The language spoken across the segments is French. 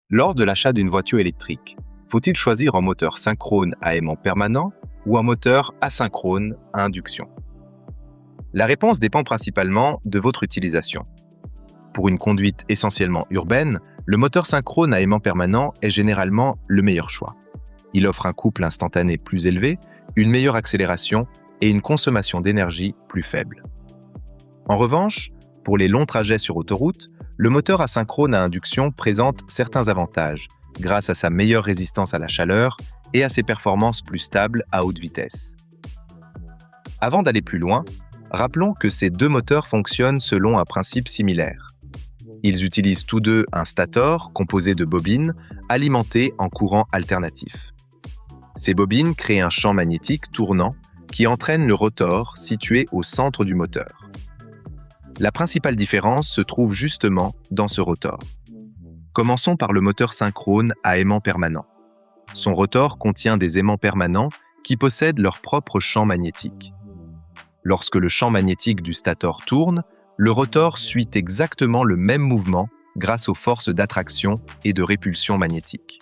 Lors de l'achat d'une voiture électrique, faut-il choisir un moteur synchrone à aimant permanent ou un moteur asynchrone à induction? La réponse dépend principalement de votre utilisation. Pour une conduite essentiellement urbaine, le moteur synchrone à aimant permanent est généralement le meilleur choix. Il offre un couple instantané plus élevé, une meilleure accélération et une consommation d'énergie plus faible. En revanche, pour les longs trajets sur autoroute, le moteur asynchrone à induction présente certains avantages grâce à sa meilleure résistance à la chaleur et à ses performances plus stables à haute vitesse. Avant d'aller plus loin, rappelons que ces deux moteurs fonctionnent selon un principe similaire. Ils utilisent tous deux un stator composé de bobines alimentées en courant alternatif. Ces bobines créent un champ magnétique tournant qui entraîne le rotor situé au centre du moteur. La principale différence se trouve justement dans ce rotor. Commençons par le moteur synchrone à aimant permanent. Son rotor contient des aimants permanents qui possèdent leur propre champ magnétique. Lorsque le champ magnétique du stator tourne, le rotor suit exactement le même mouvement grâce aux forces d'attraction et de répulsion magnétique.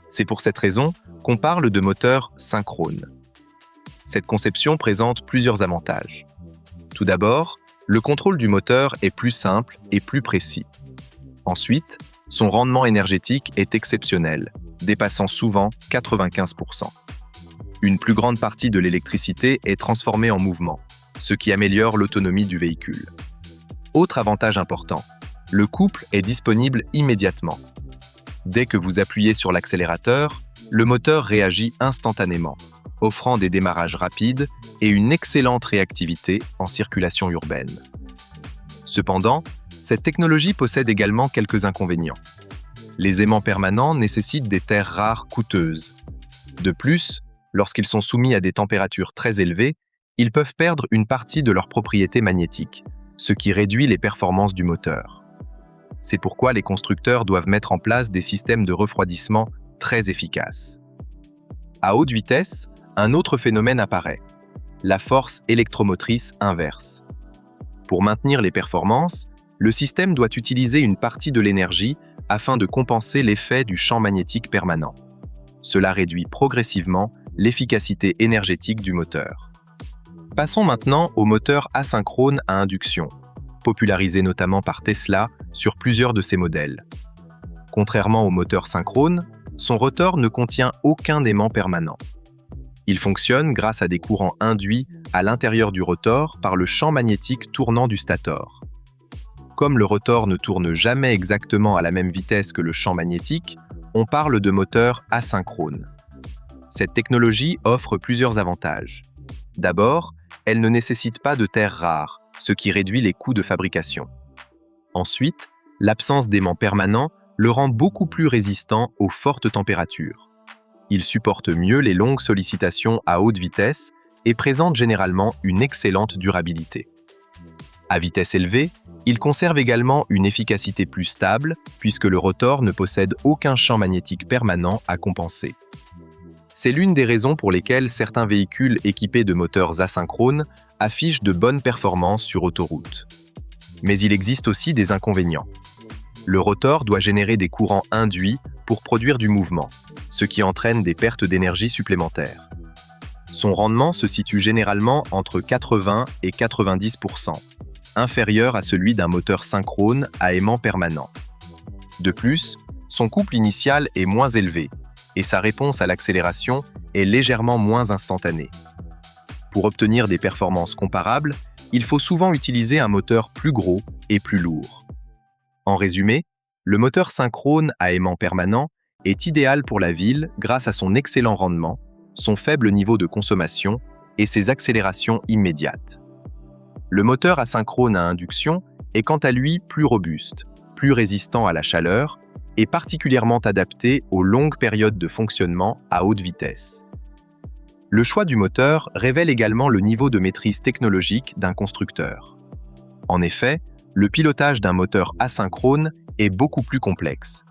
C'est pour cette raison qu'on parle de moteur synchrone. Cette conception présente plusieurs avantages. Tout d'abord, le contrôle du moteur est plus simple et plus précis. Ensuite, son rendement énergétique est exceptionnel, dépassant souvent 95%. Une plus grande partie de l'électricité est transformée en mouvement, ce qui améliore l'autonomie du véhicule. Autre avantage important, le couple est disponible immédiatement. Dès que vous appuyez sur l'accélérateur, le moteur réagit instantanément, offrant des démarrages rapides et une excellente réactivité en circulation urbaine. Cependant, cette technologie possède également quelques inconvénients. Les aimants permanents nécessitent des terres rares coûteuses. De plus, lorsqu'ils sont soumis à des températures très élevées, ils peuvent perdre une partie de leurs propriétés magnétiques, ce qui réduit les performances du moteur. C'est pourquoi les constructeurs doivent mettre en place des systèmes de refroidissement très efficaces. À haute vitesse, un autre phénomène apparaît, la force électromotrice inverse. Pour maintenir les performances, le système doit utiliser une partie de l'énergie afin de compenser l'effet du champ magnétique permanent. Cela réduit progressivement l'efficacité énergétique du moteur. Passons maintenant au moteur asynchrone à induction, popularisé notamment par Tesla sur plusieurs de ses modèles. Contrairement au moteur synchrone, son rotor ne contient aucun aimant permanent. Il fonctionne grâce à des courants induits à l'intérieur du rotor par le champ magnétique tournant du stator. Comme le rotor ne tourne jamais exactement à la même vitesse que le champ magnétique, on parle de moteur asynchrone. Cette technologie offre plusieurs avantages. D'abord, elle ne nécessite pas de terres rares, ce qui réduit les coûts de fabrication. Ensuite, l'absence d'aimant permanent le rend beaucoup plus résistant aux fortes températures. Il supporte mieux les longues sollicitations à haute vitesse et présente généralement une excellente durabilité. À vitesse élevée, il conserve également une efficacité plus stable puisque le rotor ne possède aucun champ magnétique permanent à compenser. C'est l'une des raisons pour lesquelles certains véhicules équipés de moteurs asynchrones affichent de bonnes performances sur autoroute. Mais il existe aussi des inconvénients. Le rotor doit générer des courants induits pour produire du mouvement, ce qui entraîne des pertes d'énergie supplémentaires. Son rendement se situe généralement entre 80 et 90%, inférieur à celui d'un moteur synchrone à aimant permanent. De plus, son couple initial est moins élevé et sa réponse à l'accélération est légèrement moins instantanée. Pour obtenir des performances comparables, il faut souvent utiliser un moteur plus gros et plus lourd. En résumé, le moteur synchrone à aimant permanent est idéal pour la ville grâce à son excellent rendement, son faible niveau de consommation et ses accélérations immédiates. Le moteur asynchrone à induction est quant à lui plus robuste, plus résistant à la chaleur et particulièrement adapté aux longues périodes de fonctionnement à haute vitesse. Le choix du moteur révèle également le niveau de maîtrise technologique d'un constructeur. En effet, le pilotage d'un moteur asynchrone est beaucoup plus complexe.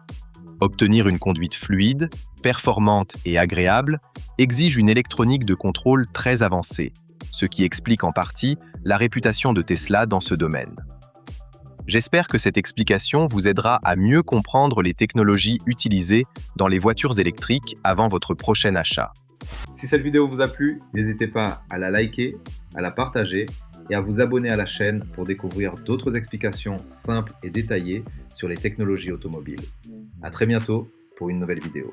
Obtenir une conduite fluide, performante et agréable exige une électronique de contrôle très avancée, ce qui explique en partie la réputation de Tesla dans ce domaine. J'espère que cette explication vous aidera à mieux comprendre les technologies utilisées dans les voitures électriques avant votre prochain achat. Si cette vidéo vous a plu, n'hésitez pas à la liker, à la partager et à vous abonner à la chaîne pour découvrir d'autres explications simples et détaillées sur les technologies automobiles. À très bientôt pour une nouvelle vidéo.